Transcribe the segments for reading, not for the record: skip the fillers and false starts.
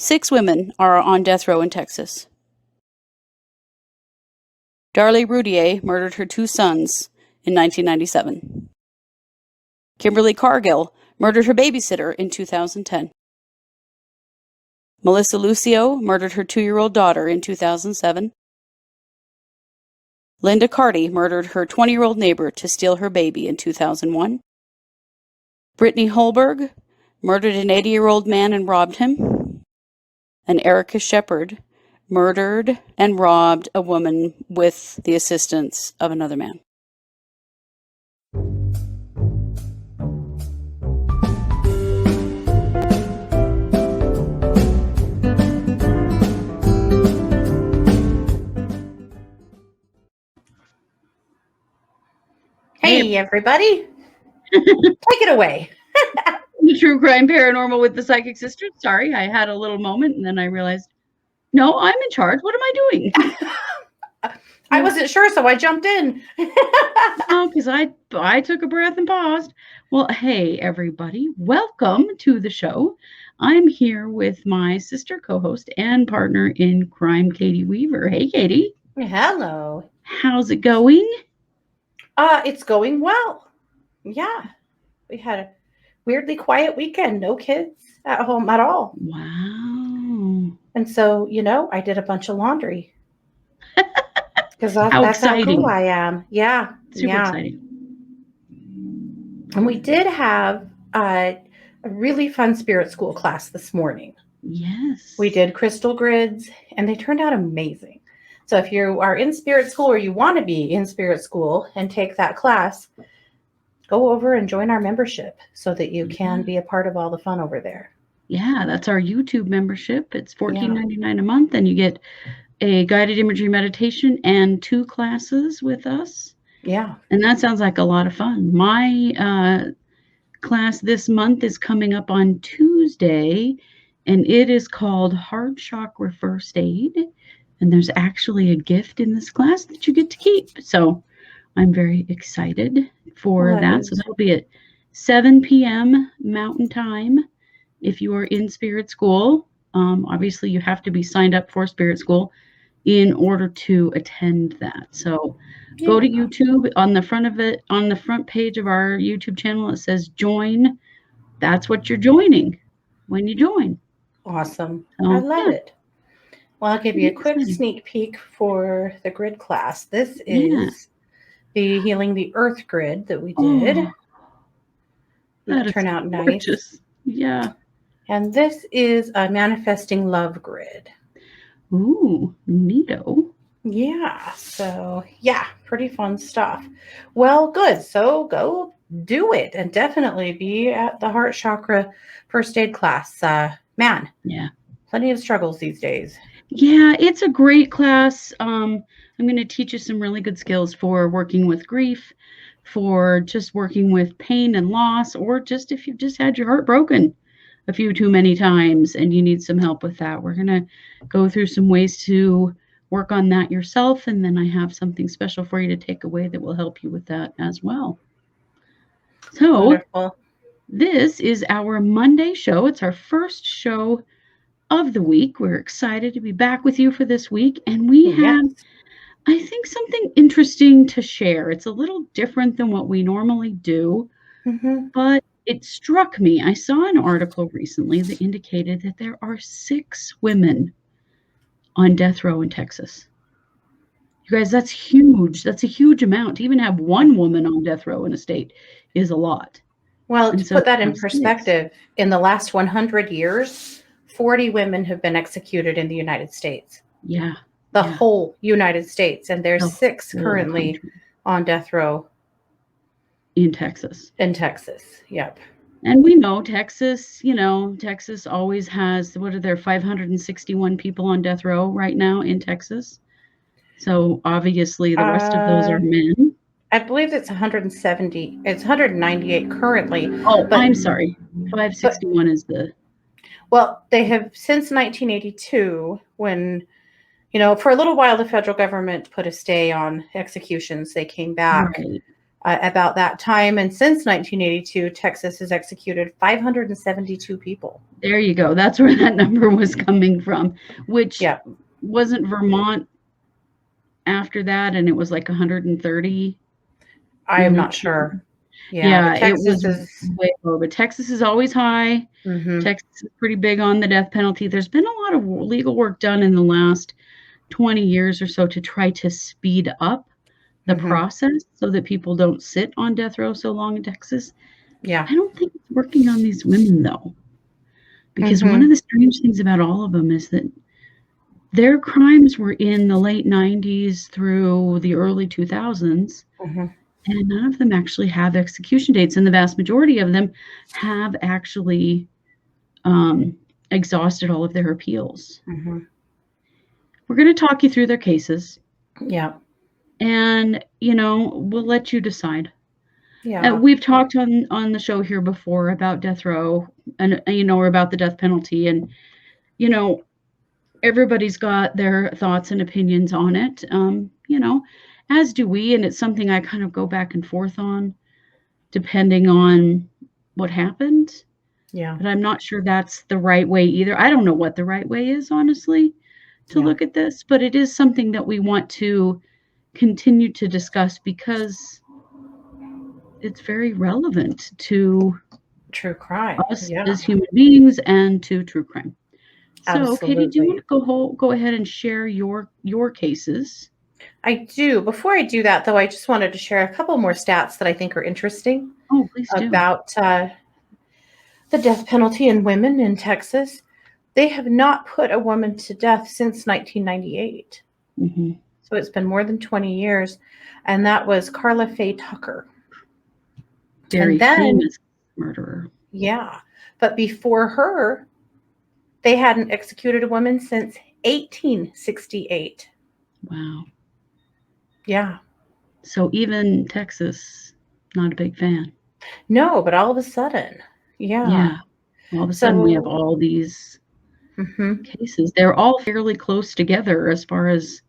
6 women are on death row in Texas. Darlie Routier murdered her 2 sons in 1997. Kimberly Cargill murdered her babysitter in 2010. Melissa Lucio murdered her 2-year-old daughter in 2007. Linda Carty murdered her 20-year-old neighbor to steal her baby in 2001. Brittany Holberg murdered an 80-year-old man and robbed him. And Erica Sheppard murdered and robbed a woman with the assistance of another man. Hey, everybody. Take it away. True Crime Paranormal with the Psychic Sisters. Sorry, I had a little moment and then I realized, no, I'm in charge. What am I doing? I wasn't sure, so I jumped in. Oh, because I took a breath and paused. Well, hey, everybody. Welcome to the show. I'm here with my sister co-host and partner in crime, Katie Weaver. Hey, Katie. Hello. How's it going? It's going well. Yeah. We had a weirdly quiet weekend. No kids at home at all. Wow. And so, I did a bunch of laundry. Because that's exciting. how cool I am. Yeah. Super exciting. And we did have a really fun spirit school class this morning. Yes. We did crystal grids, and they turned out amazing. So if you are in spirit school or you want to be in spirit school and take that class, go over and join our membership so that you can be a part of all the fun over there. Yeah, that's our YouTube membership. It's $14.99 a month, and you get a guided imagery meditation and 2 classes with us. Yeah. And that sounds like a lot of fun. My class this month is coming up on Tuesday, and it is called Heart Chakra First Aid. And there's actually a gift in this class that you get to keep. So I'm very excited for that. So that'll be at 7 p.m. Mountain Time. If you are in Spirit School, obviously you have to be signed up for Spirit School in order to attend that. So go to YouTube. On the front of it, on the front page of our YouTube channel, it says join. That's what you're joining when you join. Awesome. I love it. Well, I'll give you a quick sneak peek for the grid class. This is the Healing the Earth grid that we did. That'll turn out gorgeous. Nice. Yeah. And this is a Manifesting Love grid. Ooh, neato. Yeah. So, pretty fun stuff. Well, good. So go do it and definitely be at the Heart Chakra First Aid class. Man. Yeah. Plenty of struggles these days. Yeah, it's a great class. I'm going to teach you some really good skills for working with grief, for just working with pain and loss, or just if you've just had your heart broken a few too many times and you need some help with that. We're going to go through some ways to work on that yourself, and then I have something special for you to take away that will help you with that as well. So, wonderful. This is our Monday show. It's our first show of the week. We're excited to be back with you for this week, and we have, I think, something interesting to share. It's a little different than what we normally do, but it struck me. I saw an article recently that indicated that there are 6 women on death row in Texas. You guys, that's huge. That's a huge amount. To even have 1 woman on death row in a state is a lot. Well, to put that in perspective, in the last 100 years, 40 women have been executed in the United States. Yeah. The whole United States. And there's 6 currently on death row. In Texas. Yep. And we know Texas, Texas always has, what are there, 561 people on death row right now in Texas? So obviously the rest of those are men. I believe it's 170. It's 198 currently. Oh, but I'm sorry. 561 is the... Well, they have since 1982, when, for a little while, the federal government put a stay on executions. They came back about that time. And since 1982, Texas has executed 572 people. There you go. That's where that number was coming from, which wasn't Vermont after that, and it was like 130. I am not sure. Yeah, it was way low, but Texas is always high. Texas is pretty big on the death penalty. There's been a lot of legal work done in the last 20 years or so to try to speed up the process so that people don't sit on death row so long in Texas. Yeah. I don't think it's working on these women, though, because one of the strange things about all of them is that their crimes were in the late 90s through the early 2000s. And none of them actually have execution dates, and the vast majority of them have actually exhausted all of their appeals. We're going to talk you through their cases. Yeah. And, we'll let you decide. Yeah. We've talked on the show here before about death row and, or about the death penalty. And, everybody's got their thoughts and opinions on it. As do we, and it's something I kind of go back and forth on, depending on what happened. Yeah. But I'm not sure that's the right way either. I don't know what the right way is, honestly, to look at this, but it is something that we want to continue to discuss because it's very relevant to true crime, us as human beings and to true crime. Absolutely. So, Katie, do you want to go ahead and share your cases? I do. Before I do that, though, I just wanted to share a couple more stats that I think are interesting about the death penalty in women in Texas. They have not put a woman to death since 1998. So it's been more than 20 years. And that was Carla Faye Tucker. Very famous murderer. Yeah. But before her, they hadn't executed a woman since 1868. Wow. Yeah. So even Texas, not a big fan. No, but all of a sudden, all of a sudden we have all these cases. They're all fairly close together as far as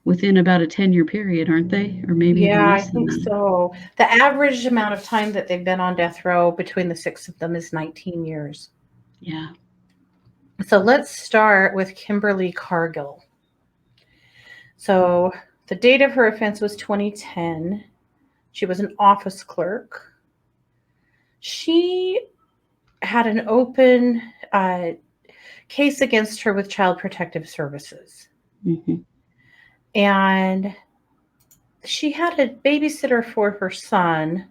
within about a 10-year period, aren't they? Or maybe even less I think so. The average amount of time that they've been on death row between the 6 of them is 19 years. Yeah. So let's start with Kimberly Cargill. So the date of her offense was 2010. She was an office clerk. She had an open case against her with Child Protective Services. And she had a babysitter for her son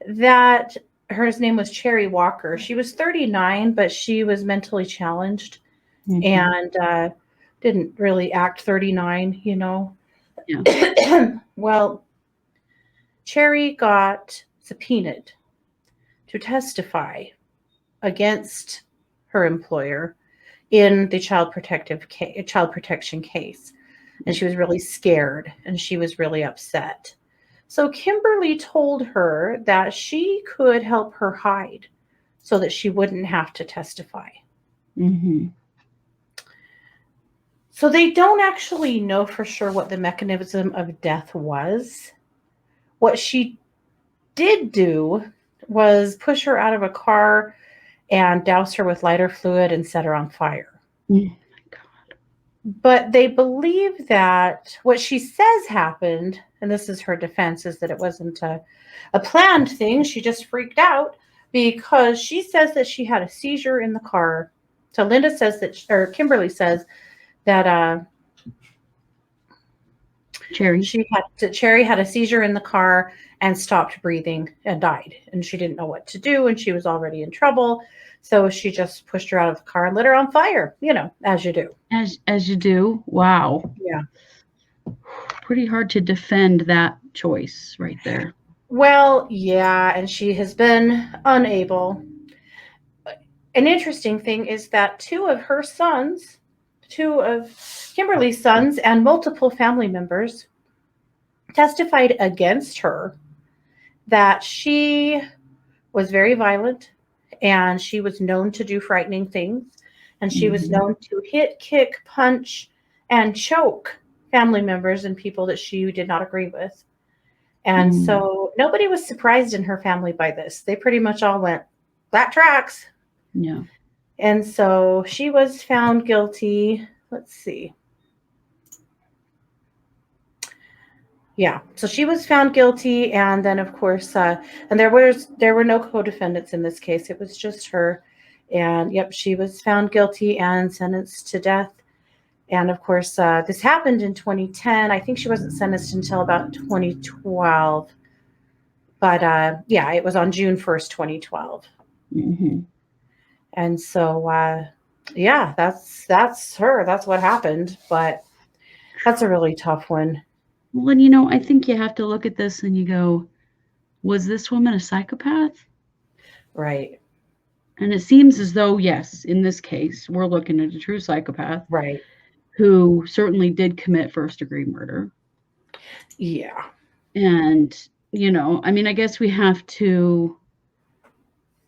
that her name was Cherry Walker. She was 39, but she was mentally challenged and didn't really act 39, Yeah. Well, Cherry got subpoenaed to testify against her employer in the child protection case. And she was really scared and she was really upset. So Kimberly told her that she could help her hide so that she wouldn't have to testify. So they don't actually know for sure what the mechanism of death was. What she did do was push her out of a car and douse her with lighter fluid and set her on fire. Oh my God. But they believe that what she says happened, and this is her defense, is that it wasn't a planned thing. She just freaked out because she says that she had a seizure in the car. So Kimberly says that Cherry had a seizure in the car and stopped breathing and died. And she didn't know what to do, and she was already in trouble. So she just pushed her out of the car and lit her on fire, as you do. As you do. Wow. Yeah. Pretty hard to defend that choice right there. Well, yeah, and she has been unable. An interesting thing is that two of Kimberly's sons and multiple family members testified against her that she was very violent and she was known to do frightening things, and she was known to hit, kick, punch, and choke family members and people that she did not agree with. And so nobody was surprised in her family by this. They pretty much all went, that tracks. Yeah. And so she was found guilty. Let's see. Yeah. So she was found guilty. And then, of course, and there were no co-defendants in this case. It was just her. And yep, she was found guilty and sentenced to death. And of course, this happened in 2010. I think she wasn't sentenced until about 2012. But yeah, it was on June 1st, 2012. Mm-hmm. And so, yeah, that's her. That's what happened. But that's a really tough one. Well, and I think you have to look at this and you go, was this woman a psychopath? Right. And it seems as though, yes, in this case, we're looking at a true psychopath. Right. Who certainly did commit first-degree murder. Yeah. And, I mean, I guess we have to,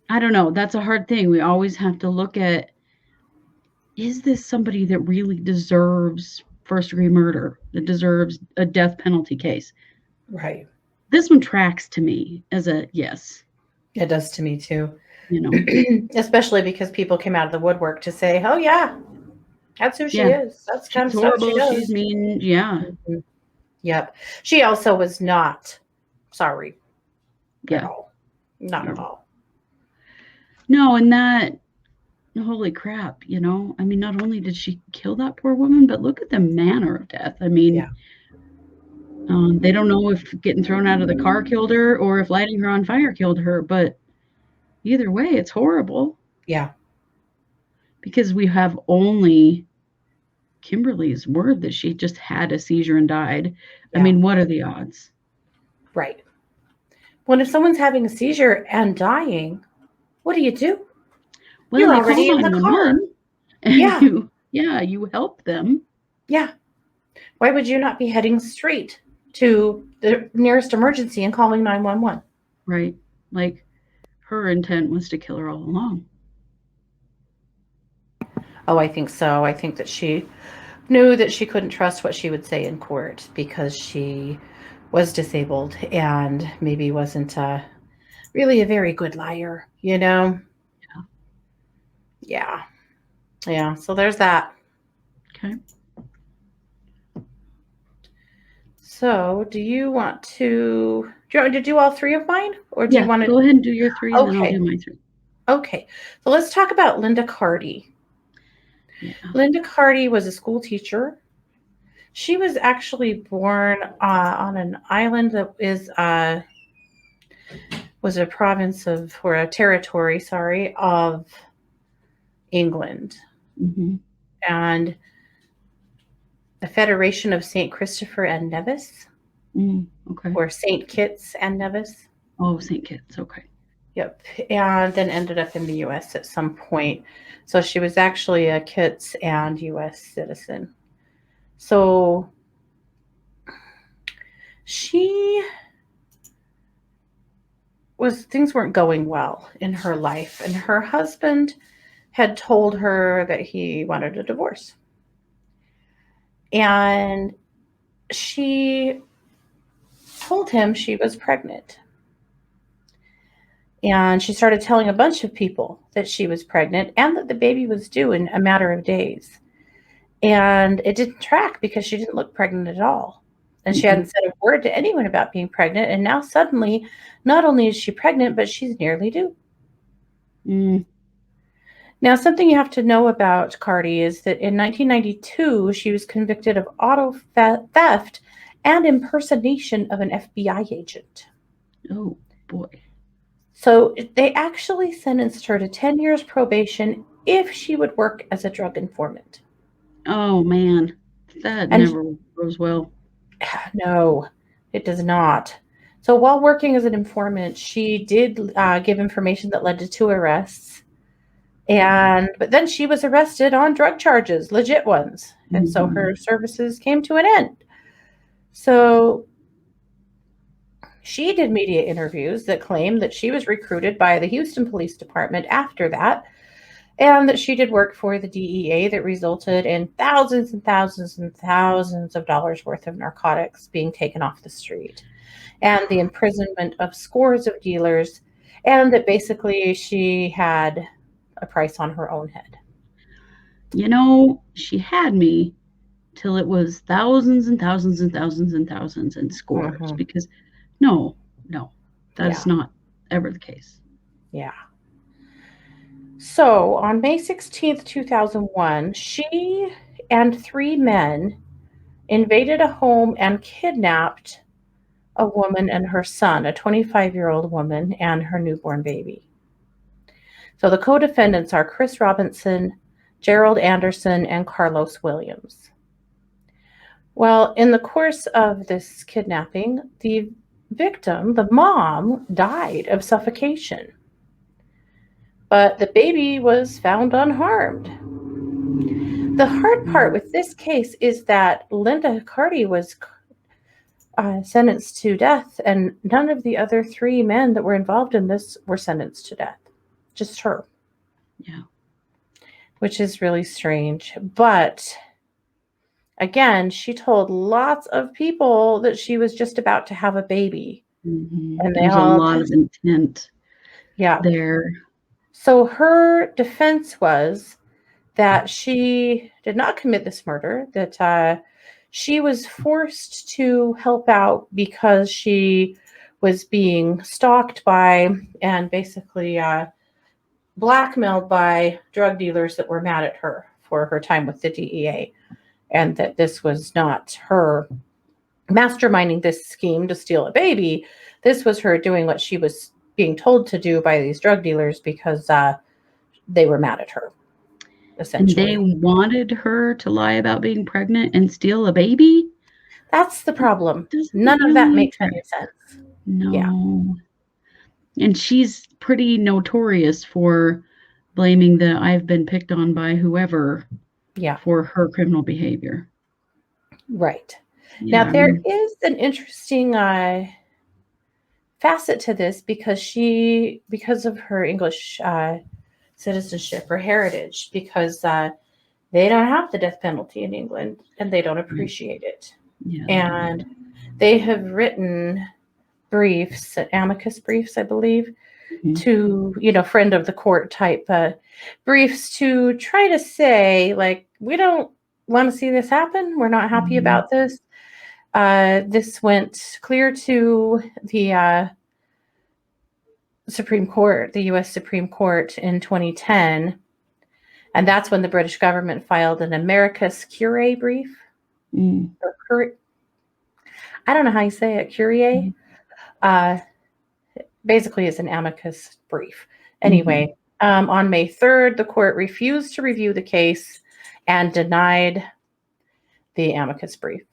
I don't know, that's a hard thing. We always have to look at, is this somebody that really deserves first-degree murder, that deserves a death penalty case? Right. This one tracks to me as a yes. It does to me too. Especially because people came out of the woodwork to say, oh, yeah. That's who she is. That's kind of stuff she does. She's mean. Yeah. Mm-hmm. Yep. She also was not sorry. At all. Not at all. No, and that, holy crap, I mean, not only did she kill that poor woman, but look at the manner of death. I mean, they don't know if getting thrown out of the car killed her or if lighting her on fire killed her, but either way, it's horrible. Yeah. Because we have only Kimberly's word that she just had a seizure and died. Yeah. I mean, what are the odds? Right. Well, if someone's having a seizure and dying, what do? Well, you're already in the car. Yeah. You help them. Yeah. Why would you not be heading straight to the nearest emergency and calling 911? Right. Like, her intent was to kill her all along. Oh, I think so. I think that she knew that she couldn't trust what she would say in court because she was disabled and maybe wasn't really a very good liar, Yeah. So there's that. Okay. So do you want me to do all three of mine? Or do you want to go ahead and do your three and then I'll do my three. Okay. So let's talk about Linda Carty. Yeah. Linda Carty was a school teacher. She was actually born on an island that was a province or a territory, of England. Mm-hmm. And the Federation of St. Christopher and Nevis. Okay. Or St. Kitts and Nevis. Oh, St. Kitts. Okay. Yep. And then ended up in the U.S. at some point. So she was actually a Kitts and U.S. citizen. So things weren't going well in her life. And her husband had told her that he wanted a divorce. And she told him she was pregnant. And she started telling a bunch of people that she was pregnant and that the baby was due in a matter of days. And it didn't track because she didn't look pregnant at all. And she hadn't said a word to anyone about being pregnant. And now suddenly, not only is she pregnant, but she's nearly due. Now, something you have to know about Carty is that in 1992, she was convicted of auto theft and impersonation of an FBI agent. Oh, boy. So they actually sentenced her to 10 years probation if she would work as a drug informant. Oh, man. That never goes well. No, it does not. So while working as an informant, she did give information that led to 2 arrests. But then she was arrested on drug charges, legit ones. And so her services came to an end. So she did media interviews that claimed that she was recruited by the Houston Police Department after that, and that she did work for the DEA that resulted in thousands and thousands and thousands of dollars worth of narcotics being taken off the street. and the imprisonment of scores of dealers, and that basically she had a price on her own head. She had me till it was thousands and thousands and thousands and thousands and scores, because no, that's not ever the case. Yeah. So on May 16th, 2001, she and 3 men invaded a home and kidnapped a woman and her son, a 25-year-old woman and her newborn baby. So the co-defendants are Chris Robinson, Gerald Anderson, and Carlos Williams. Well, in the course of this kidnapping, the victim, the mom, died of suffocation. But the baby was found unharmed. The hard part with this case is that Linda Carty was sentenced to death, and none of the other 3 men that were involved in this were sentenced to death. Just her. Yeah. Which is really strange. But again, she told lots of people that she was just about to have a baby. And there's a lot of intent there. So her defense was that she did not commit this murder, that she was forced to help out because she was being stalked by and basically blackmailed by drug dealers that were mad at her for her time with the DEA, and that this was not her masterminding this scheme to steal a baby. This was her doing what she was being told to do by these drug dealers because they were mad at her, essentially. And they wanted her to lie about being pregnant and steal a baby? That's the problem. None of that makes any sense. No. Yeah. And she's pretty notorious for blaming the I've been picked on by whoever for her criminal behavior. Right. Yeah. Now, there is an interesting facet to this because of her English citizenship or heritage, because they don't have the death penalty in England and they don't appreciate it. Yeah. And they have written briefs, amicus briefs, I believe, to, friend of the court type briefs to try to say, like, we don't want to see this happen. We're not happy about this. This went clear to the Supreme Court, the U.S. Supreme Court in 2010. And that's when the British government filed an amicus curiae brief. I don't know how you say it, curiae. Basically, it's an amicus brief. Anyway, on May 3rd, the court refused to review the case and denied the amicus brief.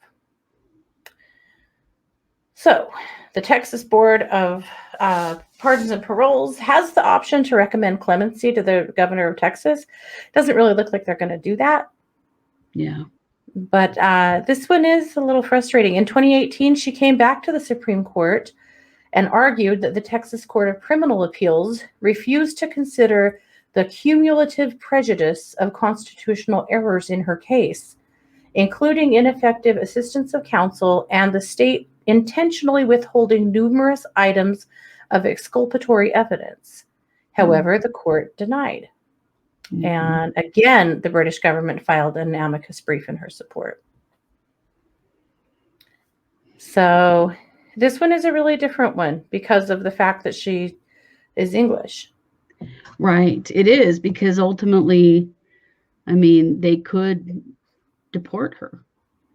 So, the Texas Board of Pardons and Paroles has the option to recommend clemency to the governor of Texas. Doesn't really look like they're going to do that. Yeah. But this one is a little frustrating. In 2018, she came back to the Supreme Court and argued that the Texas Court of Criminal Appeals refused to consider the cumulative prejudice of constitutional errors in her case, including ineffective assistance of counsel and the state intentionally withholding numerous items of exculpatory evidence. However, the court denied. And again, the British government filed an amicus brief in her support. So this one is a really different one because of the fact that she is English. Right. It is, because ultimately, they could deport her.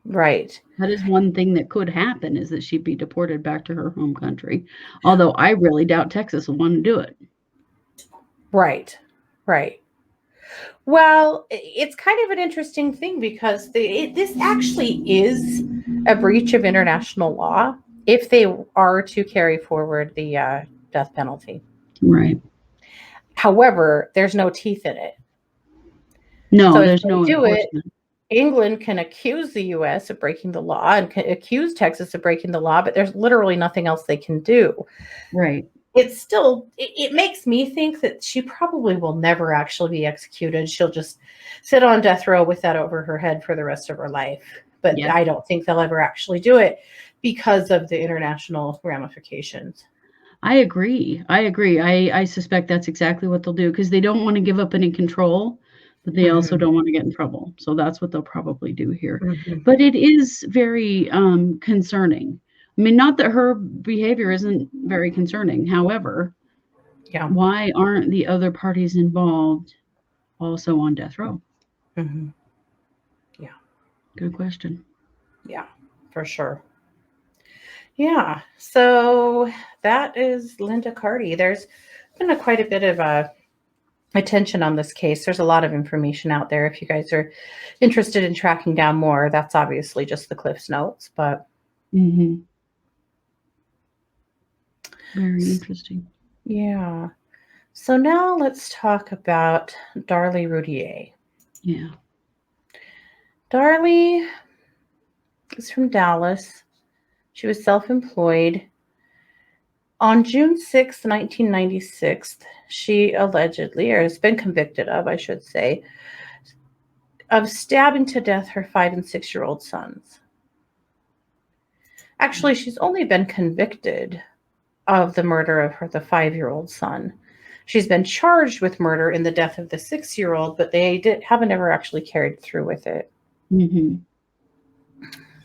Right. That is one thing that could happen, is that she'd be deported back to her home country. Although I really doubt Texas will want to do it. Right. Right. Well, it's kind of an interesting thing because this actually is a breach of international law if they are to carry forward the death penalty. Right. However, there's no teeth in it. No, so there's no enforcement. England can accuse the U.S. of breaking the law and can accuse Texas of breaking the law, but there's literally nothing else they can do. Right. It's still, it makes me think that she probably will never actually be executed. She'll just sit on death row with that over her head for the rest of her life. But I don't think they'll ever actually do it because of the international ramifications. I agree. I suspect that's exactly what they'll do because they don't want to give up any control, but they also don't want to get in trouble. So that's what they'll probably do here. But it is very concerning. I mean, not that her behavior isn't very concerning. However, Yeah. why aren't the other parties involved also on death row? Yeah. Good question. Yeah, for sure. Yeah. So that is Linda Carty. There's been quite a bit of attention on this case. There's a lot of information out there. If you guys are interested in tracking down more, that's obviously just the Cliff's Notes, but very interesting. Yeah. So now let's talk about Darlie Routier. Yeah. Darlie is from Dallas. She was self-employed. On June 6, 1996, she allegedly, or has been convicted of, I should say, of stabbing to death her 5- and 6-year-old sons. Actually, she's only been convicted of the murder of the 5-year-old son. She's been charged with murder in the death of the 6-year-old, but they haven't ever actually carried through with it. Because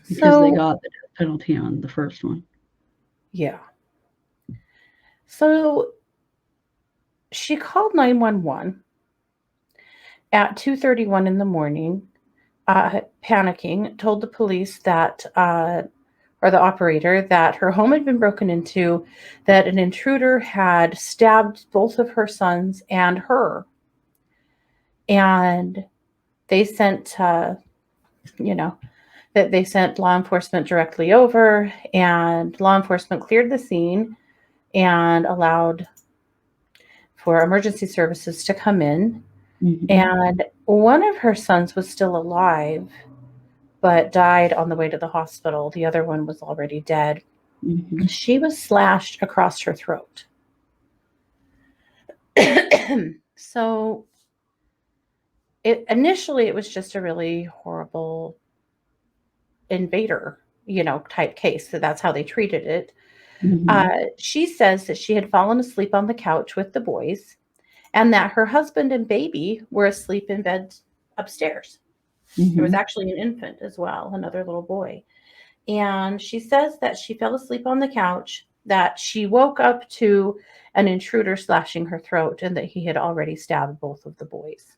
they got the death penalty on the first one. Yeah. So she called 911 at 2:31 in the morning, panicking, told the police that, or the operator, that her home had been broken into, that an intruder had stabbed both of her sons and her. And they sent, that they sent law enforcement directly over, and law enforcement cleared the scene and allowed for emergency services to come in. And one of her sons was still alive, but died on the way to the hospital. The other one was already dead. She was slashed across her throat. So initially it was just a really horrible invader, type case. So that's how they treated it. She says that she had fallen asleep on the couch with the boys, and that her husband and baby were asleep in bed upstairs. There was actually an infant as well, another little boy. And she says that she fell asleep on the couch, that she woke up to an intruder slashing her throat, and that he had already stabbed both of the boys.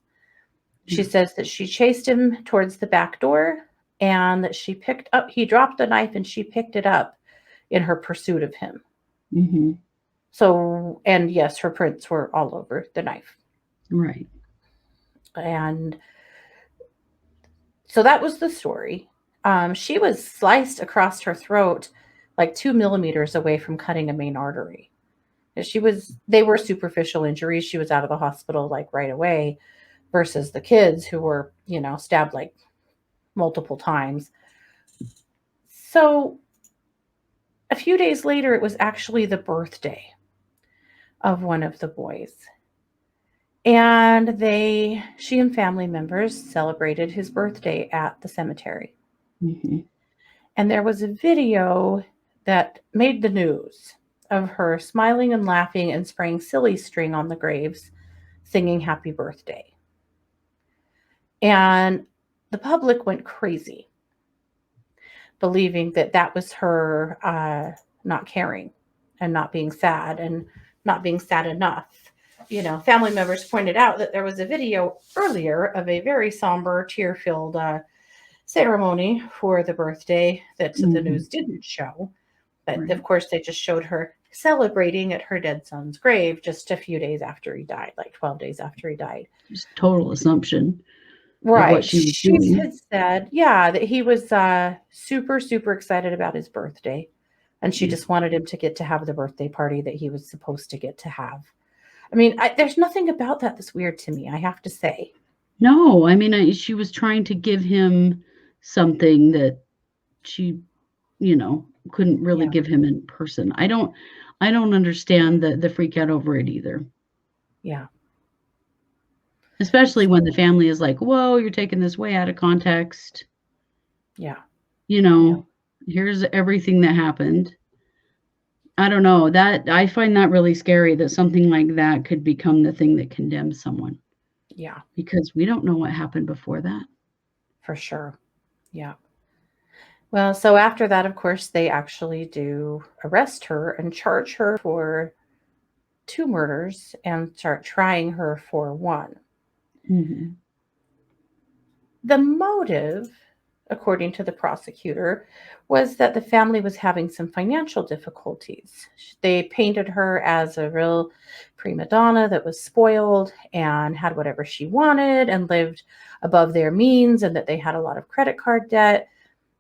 She says that she chased him towards the back door, and that he dropped the knife and she picked it up in her pursuit of him. So, and yes, her prints were all over the knife. Right. And so that was the story. She was sliced across her throat like 2 millimeters away from cutting a main artery. They were superficial injuries. She was out of the hospital like right away, versus the kids who were, stabbed like multiple times. So a few days later, it was actually the birthday of one of the boys. And she and family members celebrated his birthday at the cemetery. And there was a video that made the news of her smiling and laughing and spraying silly string on the graves, singing happy birthday. And the public went crazy, believing that that was her not caring and not being sad and not being sad enough. Family members pointed out that there was a video earlier of a very somber, tear-filled ceremony for the birthday that the news didn't show. But of course, they just showed her celebrating at her dead son's grave just a few days after he died, like 12 days after he died. Just total assumption. Right. What she had said, that he was super, super excited about his birthday. And she just wanted him to get to have the birthday party that he was supposed to get to have. I mean, there's nothing about that that's weird to me, I have to say. No, I mean, she was trying to give him something that she, couldn't really give him in person. I don't understand the freak out over it either. Yeah. Especially when the family is like, whoa, you're taking this way out of context. Yeah. Here's everything that happened. I don't know, that I find that really scary that something like that could become the thing that condemns someone, Yeah, because we don't know what happened before that. for sure. Yeah. Well, so after that, of course, they actually do arrest her and charge her for 2 murders and start trying her for 1. Mhm. The motive, according to the prosecutor, was that the family was having some financial difficulties. They painted her as a real prima donna that was spoiled and had whatever she wanted and lived above their means, and that they had a lot of credit card debt,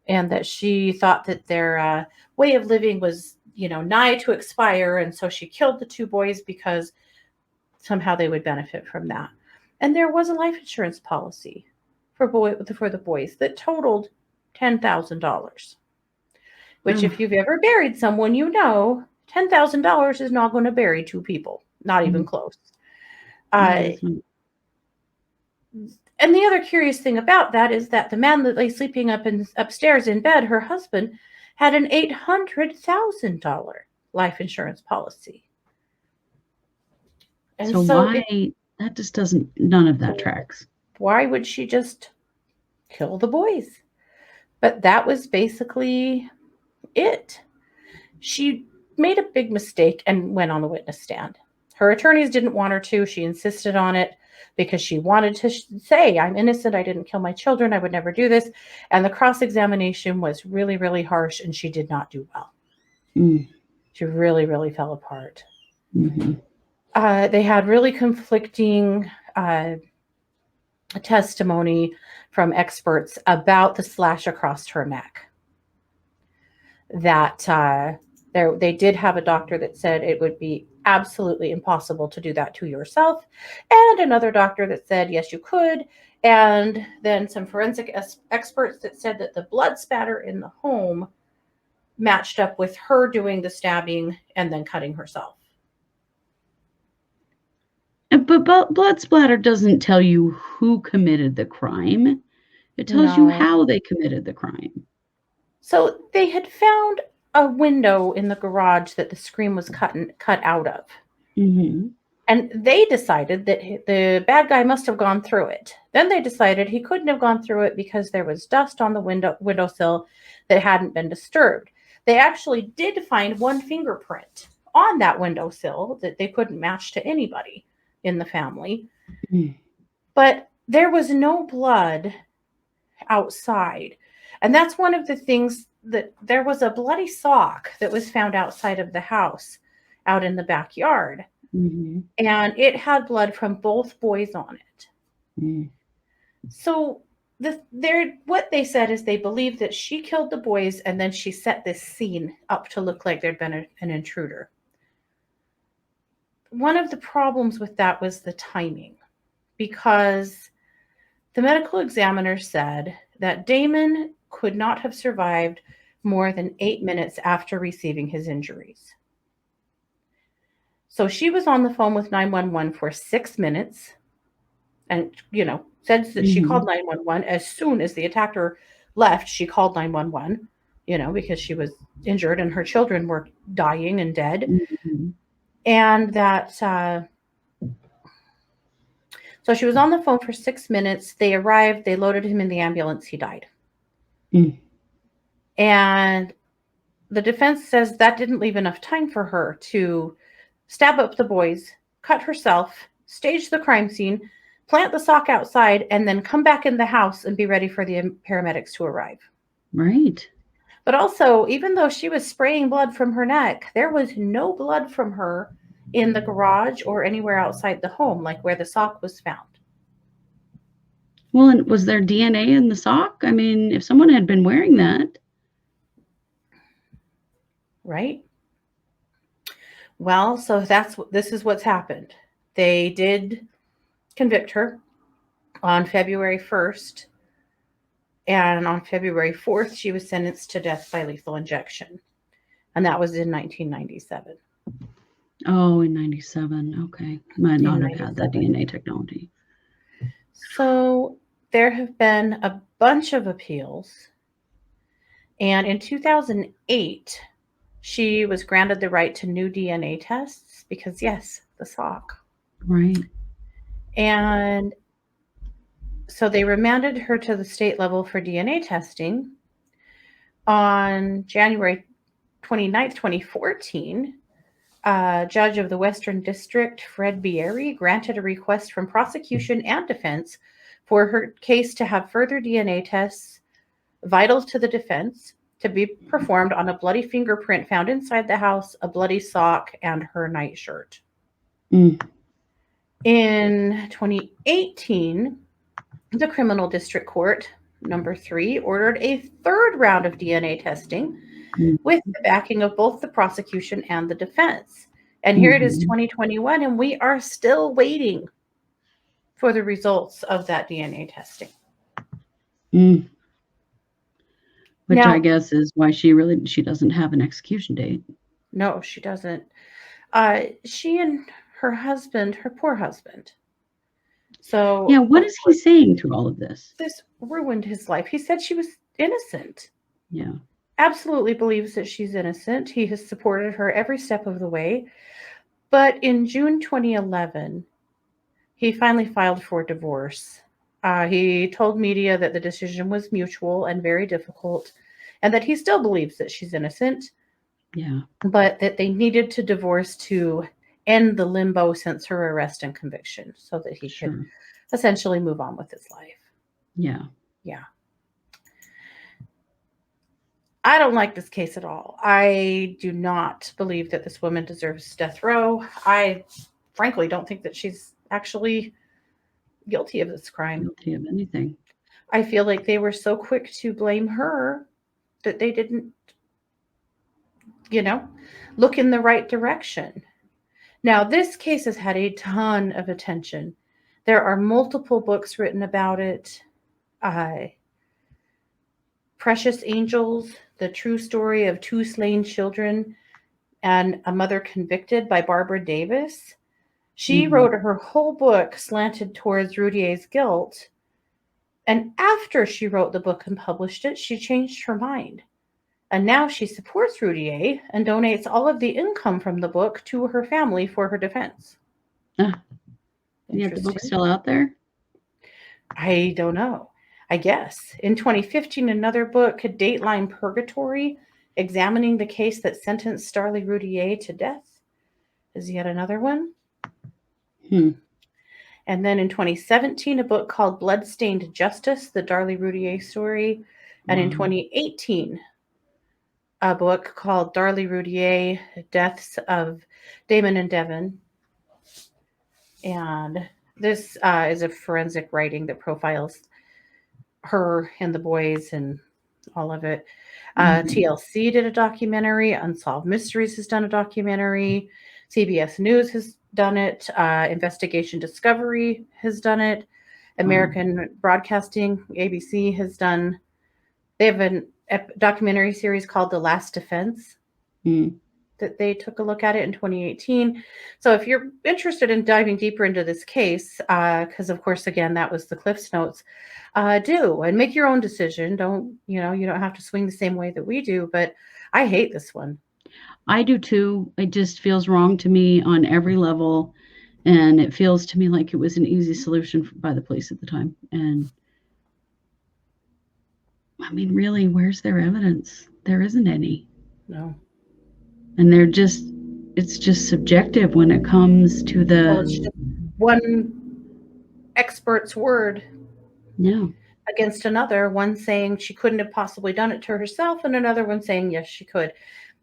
and that she thought that their way of living was, nigh to expire. And so she killed the 2 boys because somehow they would benefit from that. And there was a life insurance policy for the boys that totaled $10,000. Which, if Ugh. you've ever buried someone, $10,000 is not going to bury 2 people, not even Mm. close. No, Uh, it's not. and the other curious thing about that is that the man that lay sleeping upstairs in bed, her husband, had an $800,000 life insurance policy. And So so why that just doesn't none of that tracks. why would she just kill the boys? But that was basically it. She made a big mistake and went on the witness stand. Her attorneys didn't want her to. She insisted on it because she wanted to say, I'm innocent. I didn't kill my children. I would never do this. And the cross-examination was really, really harsh, and she did not do well. Mm. She really, really fell apart. Mhm. They had really conflicting testimony from experts about the slash across her neck. That they did have a doctor that said it would be absolutely impossible to do that to yourself, and another doctor that said yes, you could, and then some forensic experts that said that the blood spatter in the home matched up with her doing the stabbing and then cutting herself. But blood splatter doesn't tell you who committed the crime. It tells you No. how they committed the crime. So they had found a window in the garage that the screen was cut out of. Mhm. And they decided that the bad guy must have gone through it. Then they decided he couldn't have gone through it because there was dust on the windowsill that hadn't been disturbed. They actually did find one fingerprint on that windowsill that they couldn't match to anybody in the family. Mm. But there was no blood outside. And that's one of the things, that there was a bloody sock that was found outside of the house out in the backyard. Mhm. And it had blood from both boys on it. Mm. So what they said is they believe that she killed the boys and then she set this scene up to look like there'd been an intruder. One of the problems with that was the timing, because the medical examiner said that Damon could not have survived more than 8 minutes after receiving his injuries. So she was on the phone with 911 for 6 minutes and, said that she called Mhm. 911 as soon as the attacker left. She called 911, because she was injured and her children were dying and dead. Mhm. And that, so she was on the phone for 6 minutes. They arrived, they loaded him in the ambulance, he died. Mm. And the defense says that didn't leave enough time for her to stab up the boys, cut herself, stage the crime scene, plant the sock outside, and then come back in the house and be ready for the paramedics to arrive. Right. But also, even though she was spraying blood from her neck, there was no blood from her in the garage or anywhere outside the home, like where the sock was found. Well, and was there DNA in the sock? I mean, if someone had been wearing that. Right? Well, so this is what's happened. They did convict her on February 1st, and on February 4th, she was sentenced to death by lethal injection, and that was in 1997. Oh, in 97. Okay. Might In not have had that 97. DNA technology. So there have been a bunch of appeals, And in 2008, she was granted the right to new DNA tests because, yes, the sock. Right. And so they remanded her to the state level for DNA testing. On January 29th, 2014, a judge of the Western District, Fred Bieri, granted a request from prosecution and defense for her case to have further DNA tests vital to the defense to be performed on a bloody fingerprint found inside the house, a bloody sock, and her nightshirt. Mm. In 2018, the Criminal District Court, number 3, ordered a third round of DNA testing with the backing of both the prosecution and the defense. And here it is, 2021, and we are still waiting for the results of that DNA testing. Mm. Which Now, I guess is why she doesn't have an execution date. No, she doesn't. She and her husband, her poor husband. So yeah, what is he saying through all of this? This ruined his life. He said she was innocent. Yeah. Absolutely believes that she's innocent. He has supported her every step of the way. But in June 2011, he finally filed for divorce. He told media that the decision was mutual and very difficult, and that he still believes that she's innocent. Yeah. But that they needed to divorce to end the limbo since her arrest and conviction so that he could essentially move on with his life. Yeah. Yeah. I don't like this case at all. I do not believe that this woman deserves death row. I frankly don't think that she's actually guilty of this crime. Guilty of anything. I feel like they were so quick to blame her that they didn't, look in the right direction. Now, this case has had a ton of attention. There are multiple books written about it. Precious Angels, the true story of 2 slain children and a mother convicted, by Barbara Davis. She wrote her whole book slanted towards Routier's guilt. And after she wrote the book and published it, she changed her mind. And now she supports Routier and donates all of the income from the book to her family for her defense. Yeah, the book's still out there? I don't know. I guess. In 2015, another book, Dateline Purgatory, examining the case that sentenced Darlie Routier to death, is yet another one. And then in 2017, a book called Bloodstained Justice, the Darlie Routier story. And in 2018, a book called Darlie Routier, Deaths of Damon and Devon. And this is a forensic writing that profiles her and the boys and all of it. TLC did a documentary. Unsolved Mysteries has done a documentary. CBS News has done it. Investigation Discovery has done it. American Broadcasting, ABC, has done. They have a documentary series called The Last Defense that they took a look at it in 2018. So if you're interested in diving deeper into this case, because of course, again, that was the Cliff's Notes, do and make your own decision. Don't, you don't have to swing the same way that we do, but I hate this one. I do too. It just feels wrong to me on every level. And it feels to me like it was an easy solution by the police at the time. And I mean, really, where's their evidence? There isn't any. No. And it's just subjective when it comes to it's just one expert's word against another, one saying she couldn't have possibly done it to herself and another one saying yes she could.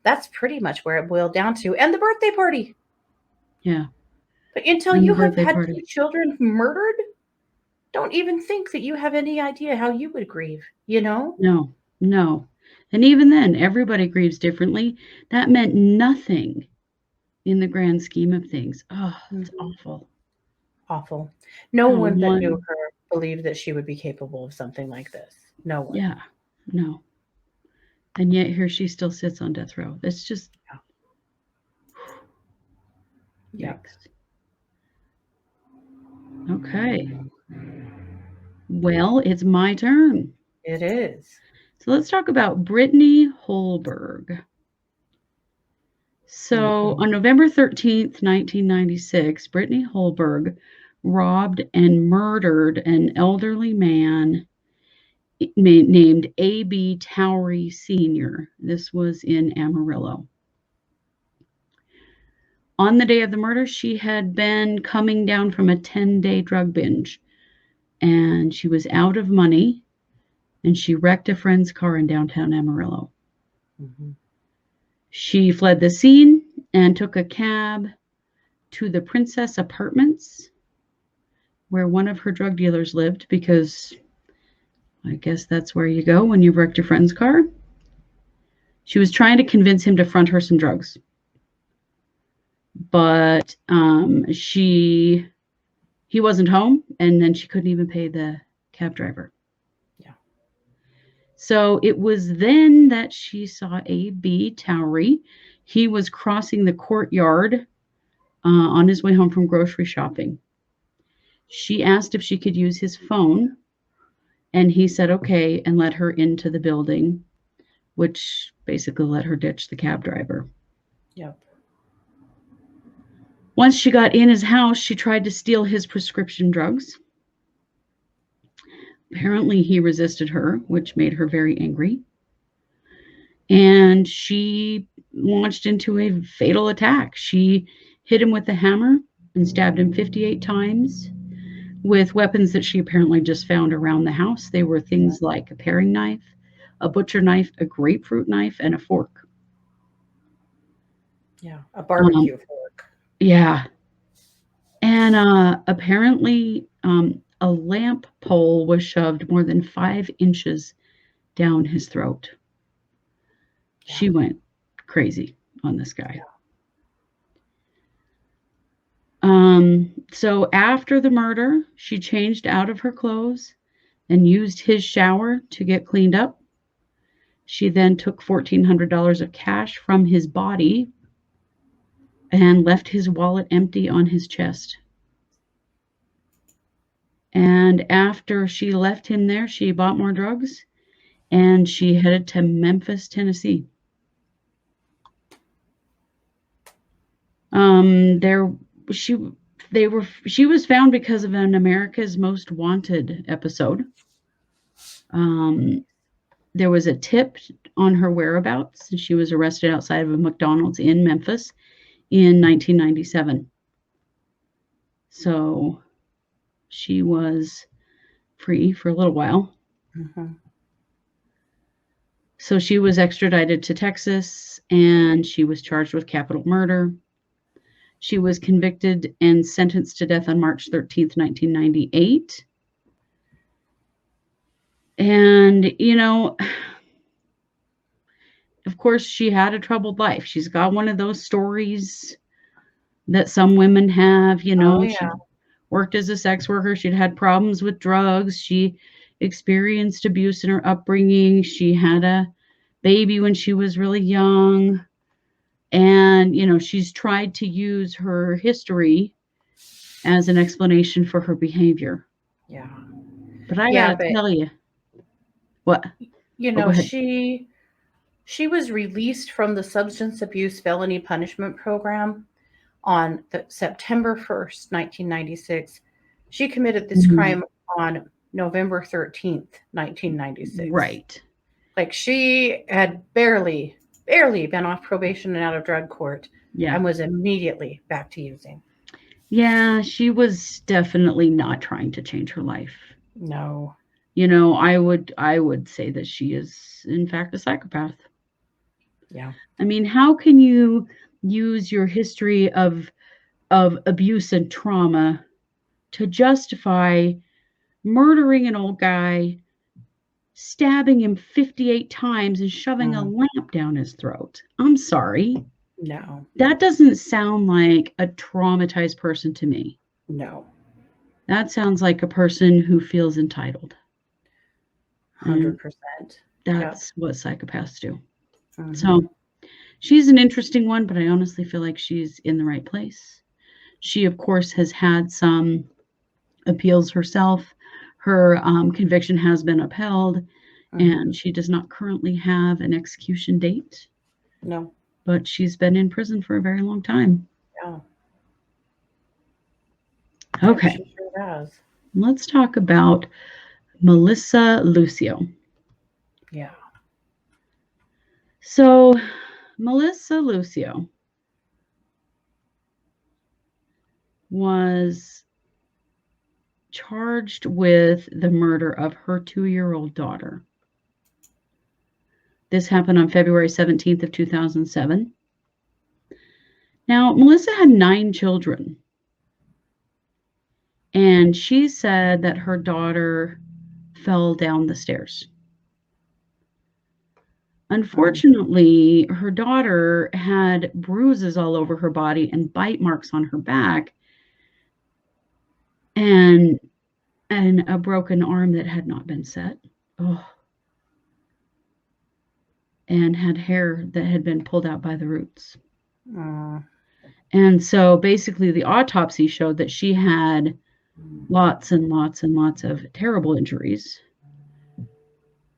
That's pretty much where it boiled down to. And the birthday party. Yeah. But until you have had 2 children murdered, don't even think that you have any idea how you would grieve, No. And even then, everybody grieves differently. That meant nothing in the grand scheme of things. Oh, it's awful. Awful. No one that knew her believed that she would be capable of something like this. No one. Yeah, no. And yet here she still sits on death row. That's just... Yikes. Okay. Well, it's my turn. It is. So So let's talk about Brittany Holberg. So on November 13th, 1996, Brittany Holberg robbed and murdered an elderly man named A.B. Towery Sr. This was in Amarillo. On the day of the murder, she had been coming down from a 10-day drug binge, and she was out of money, and she wrecked a friend's car in downtown Amarillo. Mm-hmm. She fled the scene and took a cab to the Princess Apartments, where one of her drug dealers lived, because I guess that's where you go when you've wrecked your friend's car. She was trying to convince him to front her some drugs. But he wasn't home, and then she couldn't even pay the cab driver. Yeah. So it was then that she saw A.B. Towery. He was crossing the courtyard on his way home from grocery shopping. She asked if she could use his phone, and he said okay and let her into the building, which basically let her ditch the cab driver. Yep. Once she got in his house, she tried to steal his prescription drugs. Apparently, he resisted her, which made her very angry. And she launched into a fatal attack. She hit him with a hammer and stabbed him 58 times with weapons that she apparently just found around the house. They were things like a paring knife, a butcher knife, a grapefruit knife, and a fork. Yeah, a barbecue fork. Yeah. And apparently a lamp pole was shoved more than 5 inches down his throat. Yeah. She went crazy on this guy. Yeah. So after the murder, she changed out of her clothes and used his shower to get cleaned up. She then took $1,400 of cash from his body and left his wallet empty on his chest. And after she left him there, she bought more drugs and she headed to Memphis, Tennessee. She was found because of an America's Most Wanted episode. There was a tip on her whereabouts, and she was arrested outside of a McDonald's in Memphis in 1997. So she was free for a little while. Mm-hmm. So she was extradited to Texas, and she was charged with capital murder. She was convicted and sentenced to death on March 13th, 1998. And, you know, of course, she had a troubled life. She's got one of those stories that some women have, you know. Oh, yeah. She worked as a sex worker. She'd had problems with drugs. She experienced abuse in her upbringing. She had a baby when she was really young. And, you know, she's tried to use her history as an explanation for her behavior. Yeah. But I gotta tell you. What? You know, she was released from the substance abuse felony punishment program on September 1st, 1996. She committed this crime on November 13th, 1996. Right. Like, she had barely been off probation and out of drug court, and was immediately back to using. Yeah, she was definitely not trying to change her life. No. You know, I would say that she is, in fact, a psychopath. Yeah. I mean, how can you use your history of abuse and trauma to justify murdering an old guy, stabbing him 58 times and shoving a lamp down his throat? I'm sorry. No. That doesn't sound like a traumatized person to me. No. That sounds like a person who feels entitled. 100%. That's what psychopaths do. Mm-hmm. So she's an interesting one, but I honestly feel like she's in the right place. She, of course, has had some appeals herself. Her conviction has been upheld, and she does not currently have an execution date. No. But she's been in prison for a very long time. Yeah. Okay. She sure has. Let's talk about Melissa Lucio. Yeah. So, Melissa Lucio was charged with the murder of her 2-year-old daughter. This happened on February 17th of 2007. Now, Melissa had 9 children. And she said that her daughter fell down the stairs. Unfortunately, her daughter had bruises all over her body and bite marks on her back and a broken arm that had not been set. Oh. And had hair that had been pulled out by the roots. And so basically the autopsy showed that she had lots and lots and lots of terrible injuries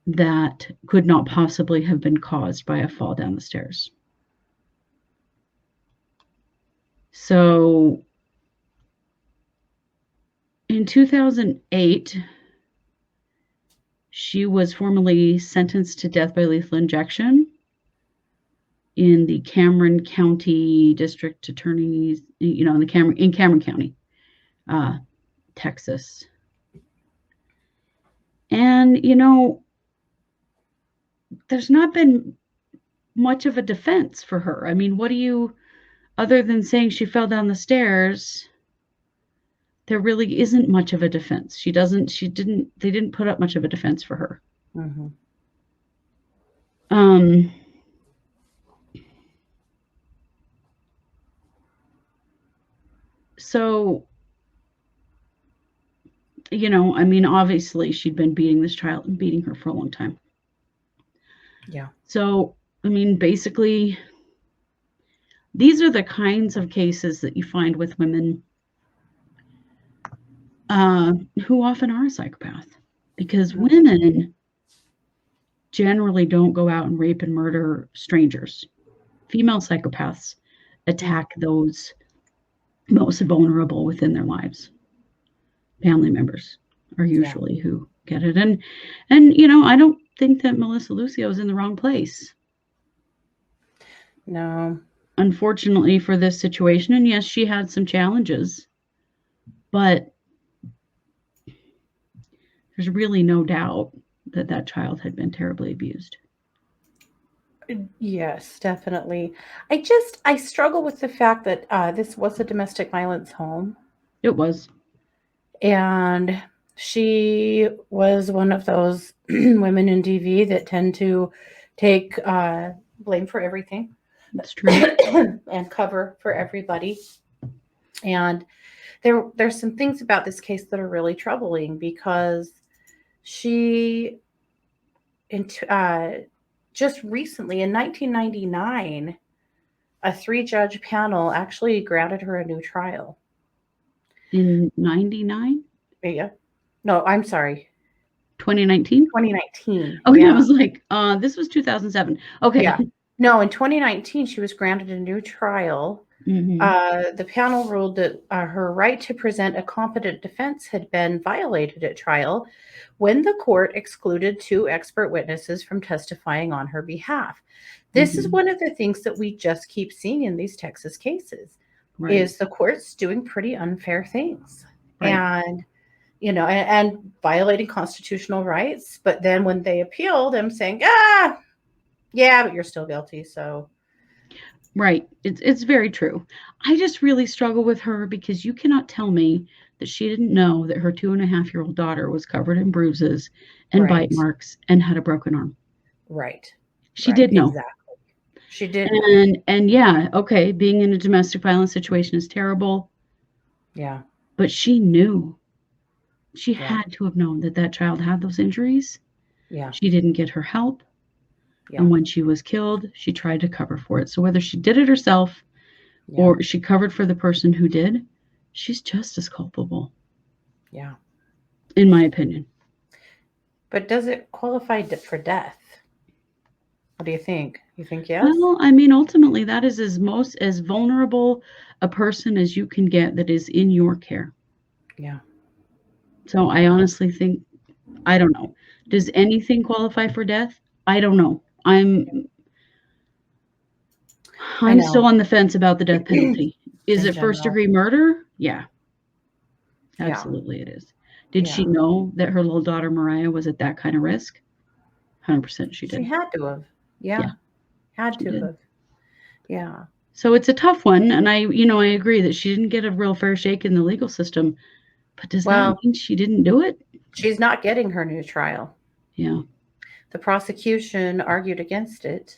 that could not possibly have been caused by a fall down the stairs. So in 2008, she was formally sentenced to death by lethal injection in the Cameron County District Attorney's, in Cameron County, Texas. And, there's not been much of a defense for her. I mean, other than saying she fell down the stairs, there really isn't much of a defense. They didn't put up much of a defense for her. So, obviously she'd been beating this child and beating her for a long time. Yeah. So, basically, these are the kinds of cases that you find with women who often are a psychopath, because women generally don't go out and rape and murder strangers. Female psychopaths attack those most vulnerable within their lives. Family members are usually who get it. And I don't think that Melissa Lucio is in the wrong place. No. Unfortunately for this situation, and yes, she had some challenges, but there's really no doubt that child had been terribly abused. Yes, definitely. I struggle with the fact that this was a domestic violence home. It was. And she was one of those women in DV that tend to take blame for everything. That's true. And cover for everybody. And there's some things about this case that are really troubling, because she, just recently in 1999, a 3-judge panel actually granted her a new trial. In 99? Yeah. No, I'm sorry. 2019? 2019. Oh, yeah. I was like, this was 2007. Okay. Yeah. No, in 2019, she was granted a new trial. The panel ruled that her right to present a competent defense had been violated at trial when the court excluded 2 expert witnesses from testifying on her behalf. This is one of the things that we just keep seeing in these Texas cases, is the courts doing pretty unfair things. And, and violating constitutional rights. But then when they appeal, them saying, yeah, but you're still guilty. So. Right. It's very true. I just really struggle with her, because you cannot tell me that she didn't know that her 2.5-year-old daughter was covered in bruises and bite marks and had a broken arm. Right. She did know. Exactly. She did. And yeah, okay, being in a domestic violence situation is terrible. Yeah. But she knew. She had to have known that child had those injuries. Yeah. She didn't get her help. And when she was killed, she tried to cover for it. So whether she did it herself or she covered for the person who did, she's just as culpable. Yeah. In my opinion. But does it qualify for death? What do you think? You think yes? Well, I mean, ultimately, that is as vulnerable a person as you can get that is in your care. Yeah. So I honestly think, I don't know. Does anything qualify for death? I don't know. I'm still on the fence about the death penalty. Is it first degree murder? Yeah. Absolutely it is. Did she know that her little daughter Mariah was at that kind of risk? 100% she did. She had to have. Yeah. Had to have. Yeah. So it's a tough one, and I agree that she didn't get a real fair shake in the legal system. But does that mean she didn't do it? She's not getting her new trial. Yeah. The prosecution argued against it.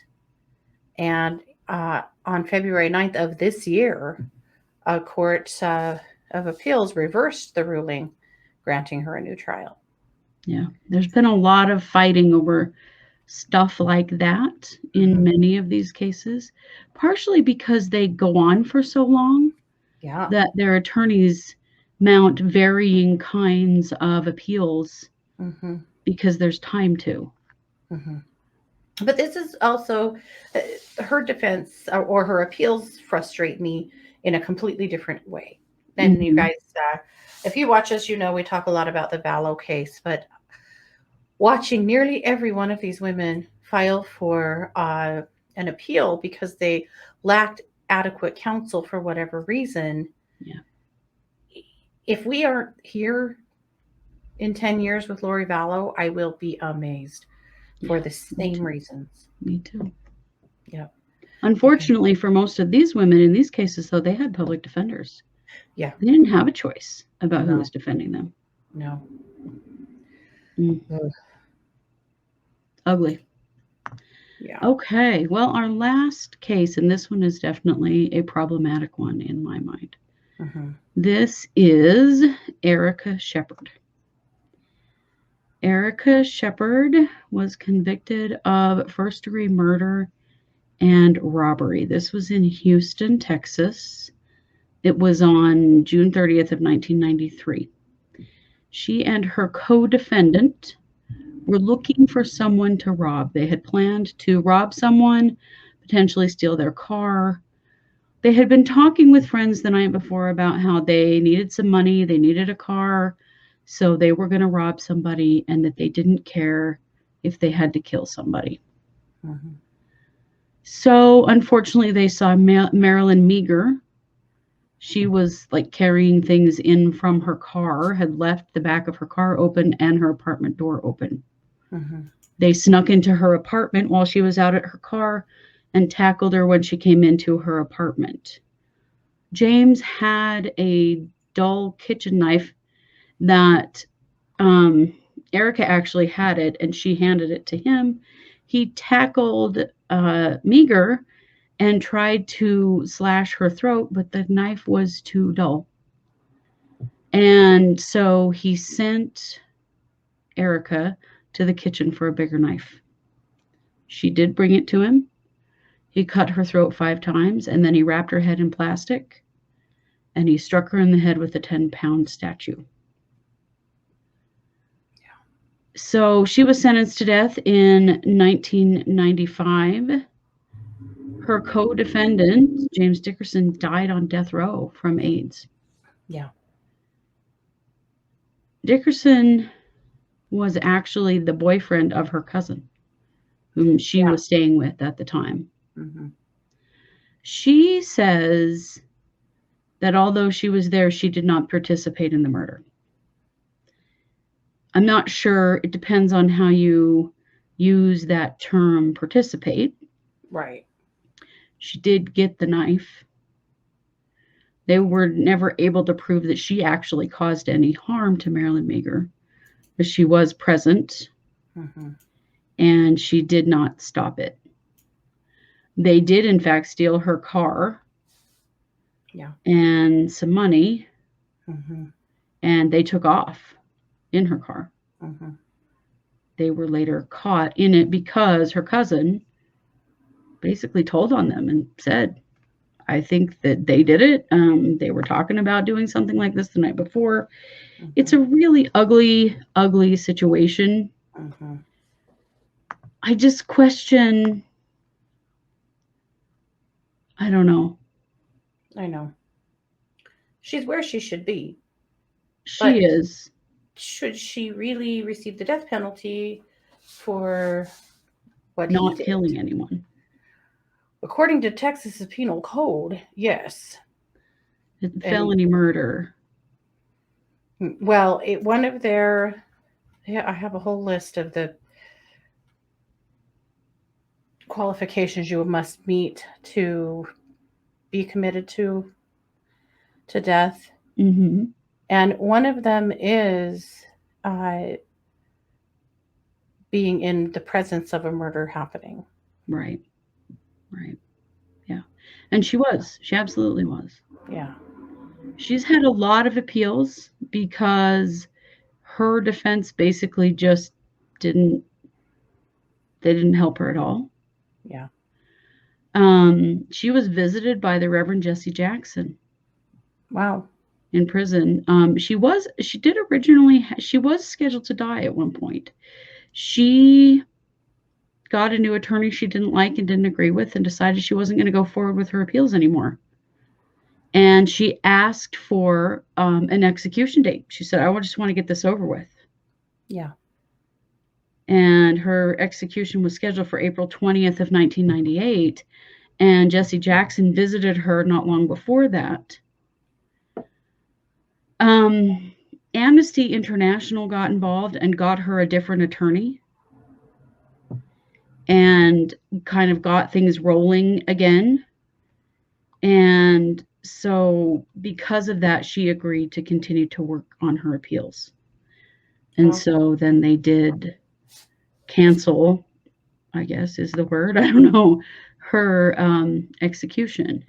And on February 9th of this year, a court of appeals reversed the ruling, granting her a new trial. Yeah. There's been a lot of fighting over stuff like that in many of these cases, partially because they go on for so long that their attorneys mount varying kinds of appeals because there's time to. But this is also her defense or her appeals frustrate me in a completely different way. And you guys, if you watch us, we talk a lot about the Vallow case, but watching nearly every one of these women file for an appeal because they lacked adequate counsel for whatever reason. Yeah. If we aren't here in 10 years with Lori Vallow, I will be amazed for the same reasons. Me too. Yeah. Unfortunately, for most of these women in these cases, though, they had public defenders. Yeah. They didn't have a choice about who was defending them. No. Ugly. Yeah. Okay. Well, our last case, and this one is definitely a problematic one in my mind. This is Erica Sheppard. Erica Sheppard was convicted of first-degree murder and robbery. This was in Houston, Texas. It was on June 30th of 1993. She and her co-defendant were looking for someone to rob. They had planned to rob someone, potentially steal their car. They had been talking with friends the night before about how they needed some money, they needed a car, so they were going to rob somebody, and that they didn't care if they had to kill somebody. So unfortunately, they saw Marilyn Meager. She was like carrying things in from her car, had left the back of her car open and her apartment door open. They snuck into her apartment while she was out at her car and tackled her when she came into her apartment. James had a dull kitchen knife that Erica actually had it, and she handed it to him. He tackled Meager and tried to slash her throat, but the knife was too dull. And so he sent Erica to the kitchen for a bigger knife. She did bring it to him. He cut her throat 5 times, and then he wrapped her head in plastic, and he struck her in the head with a 10-pound statue. So she was sentenced to death in 1995. Her co-defendant, James Dickerson, died on death row from AIDS. Yeah. Dickerson was actually the boyfriend of her cousin, whom she was staying with at the time. She says that although she was there, she did not participate in the murder. I'm not sure. It depends on how you use that term, participate. Right. She did get the knife. They were never able to prove that she actually caused any harm to Marilyn Meager, but she was present, and she did not stop it. They did, in fact, steal her car and some money, and they took off in her car. They were later caught in it because her cousin basically told on them and said, I think that they did it. They were talking about doing something like this the night before. It's a really ugly, ugly situation. Mm-hmm. I just question, I don't know. I know. She's where she should be. She But is. should she really receive the death penalty for what he Not did? killing anyone. According to Texas's penal code, yes. Felony murder. Well, one of their, I have a whole list of the qualifications you must meet to be committed to death. Mm-hmm. And one of them is being in the presence of a murder happening. Right. Right. Yeah. And she absolutely was. Yeah. She's had a lot of appeals because her defense basically just they didn't help her at all. Yeah. She was visited by the Reverend Jesse Jackson. Wow. In prison. She was scheduled to die at one point. She got a new attorney she didn't like and didn't agree with and decided she wasn't going to go forward with her appeals anymore. And she asked for an execution date. She said, I just want to get this over with. Yeah. And her execution was scheduled for April 20th of 1998. And Jesse Jackson visited her not long before that. Amnesty International got involved and got her a different attorney and kind of got things rolling again. And so because of that, she agreed to continue to work on her appeals. And so then they did cancel, I guess is the word, I don't know, her execution.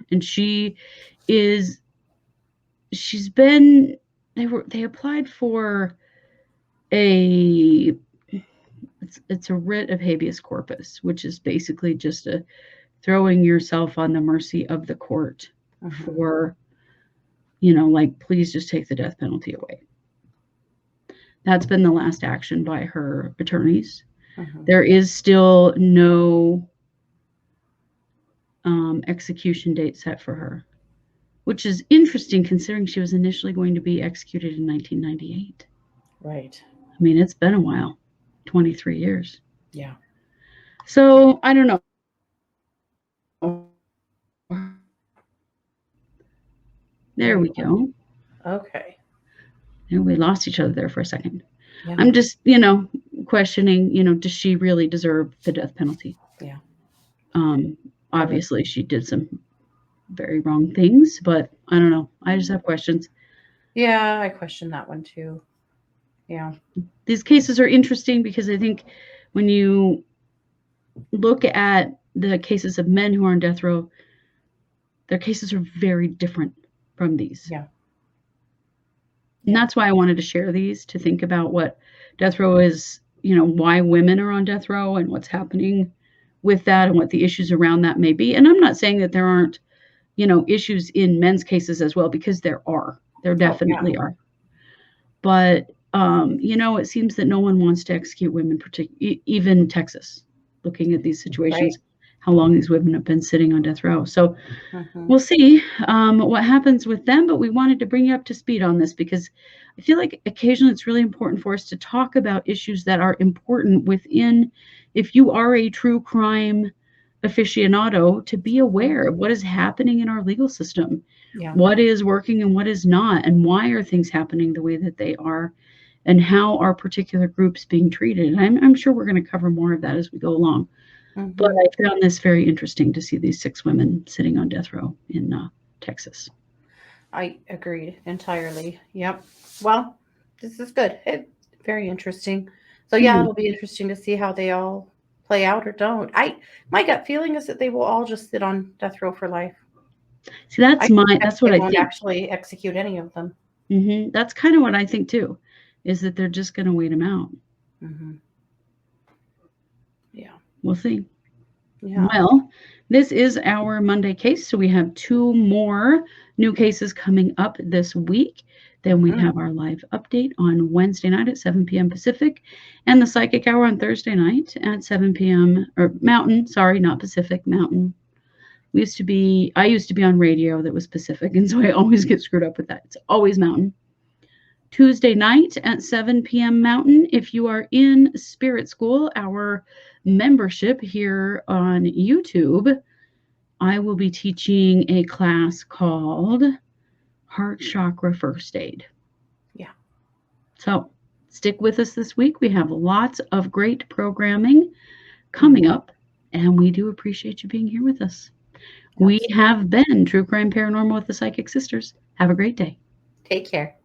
And they applied for it's a writ of habeas corpus, which is basically just throwing yourself on the mercy of the court for, like, please just take the death penalty away. That's been the last action by her attorneys. There is still no execution date set for her, which is interesting considering she was initially going to be executed in 1998. Right. I mean, it's been a while, 23 years. Yeah. So I don't know. There we go. Okay. And we lost each other there for a second. Yeah. I'm just, questioning, does she really deserve the death penalty? Yeah. Obviously she did some very wrong things, but I don't know. I just have questions. Yeah, I question that one too. Yeah. These cases are interesting because I think when you look at the cases of men who are on death row, their cases are very different from these. Yeah. And that's why I wanted to share these, to think about what death row is, why women are on death row and what's happening with that and what the issues around that may be. And I'm not saying that there aren't, issues in men's cases as well, because there are. There definitely are. But, it seems that no one wants to execute women, even Texas, looking at these situations, how long these women have been sitting on death row. So we'll see what happens with them. But we wanted to bring you up to speed on this because I feel like occasionally it's really important for us to talk about issues that are important within, if you are a true crime aficionado, to be aware of what is happening in our legal system, what is working and what is not, and why are things happening the way that they are, and how are particular groups being treated. And I'm sure we're going to cover more of that as we go along. But I found this very interesting to see these 6 women sitting on death row in Texas. I agreed entirely. Yep. Well, this is good. Very interesting. So yeah, it'll be interesting to see how they all play out or don't. My gut feeling is that they will all just sit on death row for life. See, that's what I think. Actually execute any of them. That's kind of what I think too, is that they're just going to wait them out. Yeah. We'll see. Yeah. Well, this is our Monday case, so we have 2 more new cases coming up this week. Then we have our live update on Wednesday night at 7 p.m. Pacific, and the psychic hour on Thursday night at 7 p.m. or Mountain. Sorry, not Pacific, Mountain. I used to be on radio that was Pacific, and so I always get screwed up with that. It's always Mountain. Tuesday night at 7 p.m. Mountain. If you are in Spirit School, our membership here on YouTube, I will be teaching a class called Heart Chakra First Aid. Yeah. So stick with us this week. We have lots of great programming coming up, and we do appreciate you being here with us. We have been True Crime Paranormal with the Psychic Sisters. Have a great day. Take care.